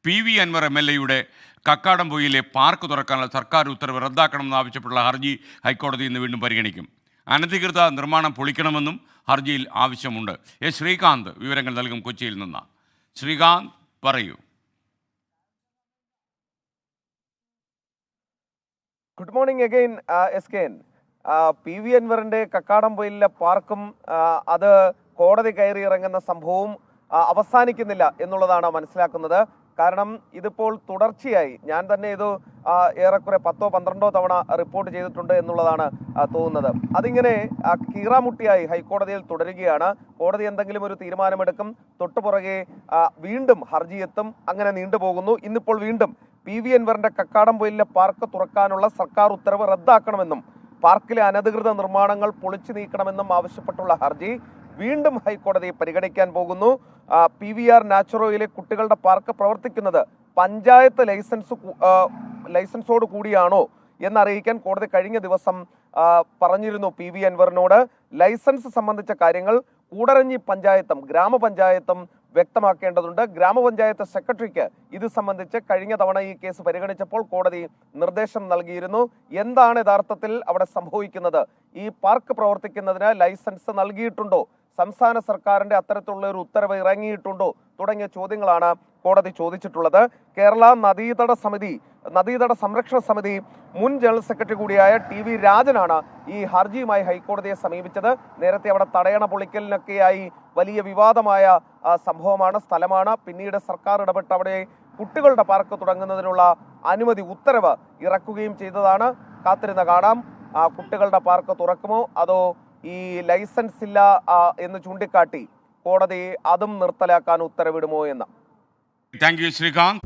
PV Anwar MLA കക്കാടംപൊയിലെ park തുറക്കാനുള്ള സർക്കാർ ഉത്തരവ് റദ്ദാക്കണമെന്നാവശ്യപ്പെട്ടുള്ള ഹർജി ഹൈക്കോടതി ഇന്ന് വീണ്ടും പരിഗണിക്കും. അനധികൃത നിർമ്മാണം പൊളിക്കണമെന്നും ഹർജിയിൽ ആവശ്യമുണ്ട്. ശ്രീകാന്ത് വിവരങ്ങൾ നൽകും കൊച്ചിയിൽ നിന്ന്. ശ്രീകാന്ത്, പറയൂ. Good morning again SKN. PV അൻവറിന്റെ കക്കാടംപൊയിലെ പാർക്കും അത് കോടതി കയറി ഇറങ്ങുന്ന സംഭവവും അവസാനിക്കുന്നില്ല എന്നുള്ളതാണ് മനസ്സിലാക്കുന്നത്. കാരണം ഇതിപ്പോൾ തുടർച്ചയായി ഞാൻ തന്നെ ഇത് ഏറെക്കുറെ 10-12 തവണ റിപ്പോർട്ട് ചെയ്തിട്ടുണ്ട് എന്നുള്ളതാണ് തോന്നുന്നത്. അതിങ്ങനെ കീറാമുട്ടിയായി ഹൈക്കോടതിയിൽ തുടരുകയാണ്. കോടതി എന്തെങ്കിലും ഒരു തീരുമാനമെടുക്കും, തൊട്ടുപുറകെ വീണ്ടും ഹർജി എത്തും, അങ്ങനെ നീണ്ടുപോകുന്നു. ഇന്നിപ്പോൾ വീണ്ടും PV അൻവറിന്റെ കക്കാടംപൊയിലെ പാർക്ക് തുറക്കാനുള്ള സർക്കാർ ഉത്തരവ് റദ്ദാക്കണമെന്നും പാർക്കിലെ അനധികൃത നിർമ്മാണങ്ങൾ പൊളിച്ചു നീക്കണമെന്നും ആവശ്യപ്പെട്ടുള്ള ഹർജി വീണ്ടും ഹൈക്കോടതി പരിഗണിക്കാൻ പോകുന്നു. PVR നാച്ചുറോയിലെ കുട്ടികളുടെ പാർക്ക് പ്രവർത്തിക്കുന്നത് പഞ്ചായത്ത് ലൈസൻസോട് കൂടിയാണോ എന്നറിയിക്കാൻ കോടതി കഴിഞ്ഞ ദിവസം പറഞ്ഞിരുന്നു PV അൻവറിനോട്. ലൈസൻസ് സംബന്ധിച്ച കാര്യങ്ങൾ കൂടരഞ്ഞി പഞ്ചായത്തും ഗ്രാമപഞ്ചായത്തും വ്യക്തമാക്കേണ്ടതുണ്ട്. ഗ്രാമപഞ്ചായത്ത് സെക്രട്ടറിക്ക് ഇത് സംബന്ധിച്ച് കഴിഞ്ഞ തവണ ഈ കേസ് പരിഗണിച്ചപ്പോൾ കോടതി നിർദ്ദേശം നൽകിയിരുന്നു. എന്താണ് യഥാർത്ഥത്തിൽ അവിടെ സംഭവിക്കുന്നത്? ഈ പാർക്ക് പ്രവർത്തിക്കുന്നതിന് ലൈസൻസ് നൽകിയിട്ടുണ്ടോ? സംസ്ഥാന സർക്കാരിന്റെ അത്തരത്തിലുള്ള ഒരു ഉത്തരവ് ഇറങ്ങിയിട്ടുണ്ടോ? തുടങ്ങിയ ചോദ്യങ്ങളാണ് കോടതി ചോദിച്ചിട്ടുള്ളത്. കേരള നദീതട സംരക്ഷണ സമിതി മുൻ ജനറൽ സെക്രട്ടറി കൂടിയായ TV രാജനാണ് ഈ ഹർജിയുമായി ഹൈക്കോടതിയെ സമീപിച്ചത്. നേരത്തെ അവിടെ തടയണ പൊളിക്കലിനൊക്കെയായി വലിയ വിവാദമായ സംഭവമാണ്, സ്ഥലമാണ്. പിന്നീട് സർക്കാർ ഇടപെട്ട് അവിടെ കുട്ടികളുടെ പാർക്ക് തുടങ്ങുന്നതിനുള്ള അനുമതി ഉത്തരവ് ഇറക്കുകയും ചെയ്തതാണ്. കാത്തിരുന്ന് കാണാം, കുട്ടികളുടെ പാർക്ക് തുറക്കുമോ അതോ ഈ ലൈസൻസ് ഇല്ല എന്ന് ചൂണ്ടിക്കാട്ടി കോടതി അതും നിർത്തലാക്കാൻ ഉത്തരവിടുമോ എന്ന്. Thank you Srikanth.